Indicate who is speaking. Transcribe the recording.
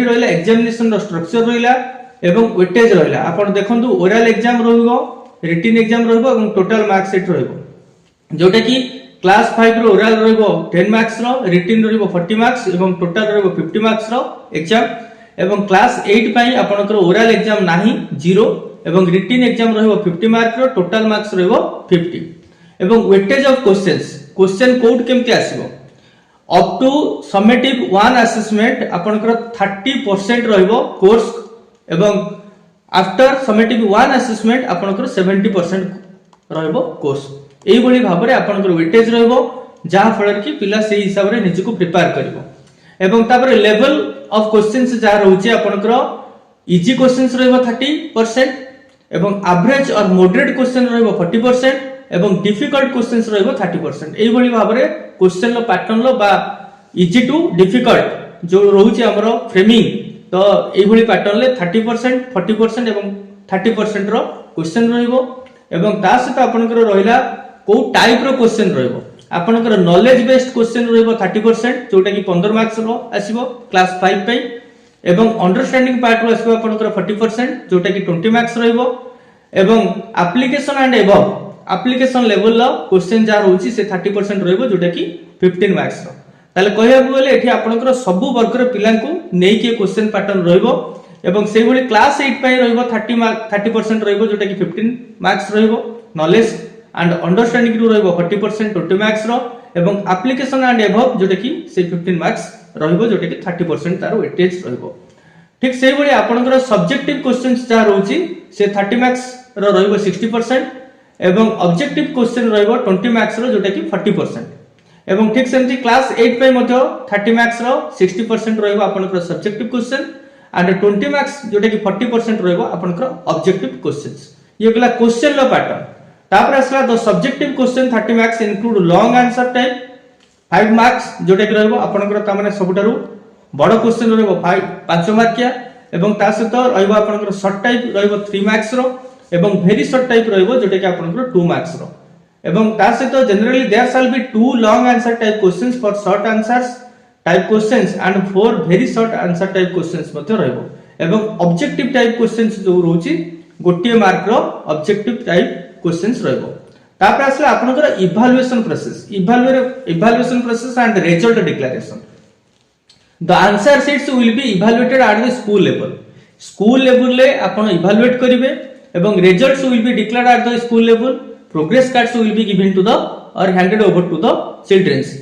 Speaker 1: एठी रहला एग्जामिनेशन रो स्ट्रक्चर रहला एवं वेटेज रहला आपण देखंतु ओरल एग्जाम रहइबो रिटन एग्जाम रहइबो एवं टोटल मार्क्स सेट रहइबो जोटा कि क्लास 5 रो ओरल रहइबो 10 मार्क्स रो रिटन रहइबो 40 मार्क्स एवं टोटल रहइबो 50 मार्क्स रो एग्जाम एवं क्लास 8 पई आपनकर ओरल एग्जाम नाही 0 एवं रिटन एग्जाम रहइबो 50 मार्क रो टोटल मार्क्स रहइबो 50 एवं वेटेज ऑफ क्वेश्चन कोड केमति आसीबो अप टू समेटिव 1 असेसमेंट आपनकर 30% रहइबो कोर्स एवं आफ्टर समेटिव 1 असेसमेंट आपनकर 70% रहइबो कोर्स एई बळी भाबरे आपनकर वेटेज रहइबो जा फलर कि पिला से हिसाब रे निज को प्रिपेयर करिवो एवं तापर लेवल ऑफ क्वेश्चंस जा रहउची आपनकर इजी क्वेश्चंस रहइबो 30% एवं एवरेज और मॉडरेट क्वेश्चन रहइबो 40% एवं डिफिकल्ट क्वेश्चंस रहइबो 30% एई बळी भाबरे क्वेश्चन लो पैटर्न लो बा इजी टू डिफिकल्ट जो रहउची हमरो फ्रेमिंग तो एई बळी पैटर्न ले 30% 40% एवं 30% रो क्वेश्चन रहइबो एवं ता सहित आपनकर रहिला को टाइप रो क्वेश्चन रहइबो आपनकर नॉलेज बेस्ड क्वेश्चन रहइबो 30% जोटा कि 15 मार्क्स रो आसीबो क्लास 5 पे एवं अंडरस्टैंडिंग पार्ट रो आसीबो आपनकर 40% जोटा कि 20 मार्क्स रहइबो एवं application and above application level low question जा रहउची से 30% रहइबो जोटा कि 15 मार्क्स रो ताले कहया बोले एठी आपनकर सब वर्ग रो पिलां को नेई के क्वेश्चन पैटर्न रहइबो एवं सेही भली क्लास 8 पई रहइबो 30% रहइबो जोटा कि 15 मार्क्स रहइबो नॉलेज एंड अंडरस्टैंडिंग रो रहइबो 40% 20 मार्क्स रो एवं एप्लीकेशन एंड एबव जोटा कि से 15 मार्क्स रहइबो जोटा कि 30% तारो वेटेज रहइबो ठीक सेही भली आपनकर सब्जेक्टिव क्वेश्चंस जा रहउची से 30 मार्क्स रो रहइबो 60% एवं ऑब्जेक्टिव क्वेश्चन रहइबो 20 मार्क्स रो जोटा कि 40% एवं ठीक सेमती क्लास 8 पे मध्य 30 मार्क्स रो 60% रहइबो आपनकर सब्जेक्टिव क्वेश्चन एंड 20 मार्क्स जोटा कि 40% रहइबो आपनकर ऑब्जेक्टिव क्वेश्चंस ये गला क्वेश्चन लो पैटर्न तापर असला the subjective question 30 marks include long answer type 5 marks जोटा कि रहइबो आपनकर ता माने सबटारु बड़ क्वेश्चन रहइबो 5 मार्किया एवं ता सहित रहइबो आपनकर शॉर्ट टाइप रहइबो 3 मार्क्स रो एवं वेरी शॉर्ट टाइप रहइबो जोटा कि आपनकर 2 मार्क्स रो एवं ता सहित generally there shall be 2 long answer type questions four short answers type questions and 4 very short answer type questions मध्ये रहइबो एवं ऑब्जेक्टिव टाइप क्वेश्चंस जो रहउची गोटिए मार्क रो ऑब्जेक्टिव टाइप क्वेश्चंस रहइबो तापर असला आपनकर evaluation process and result declaration the answer sheets will be evaluated at the school level ले आपण इवैल्यूएट करिवे एवं results will be declared at the school level progress cards will be given to the और handed over to the children's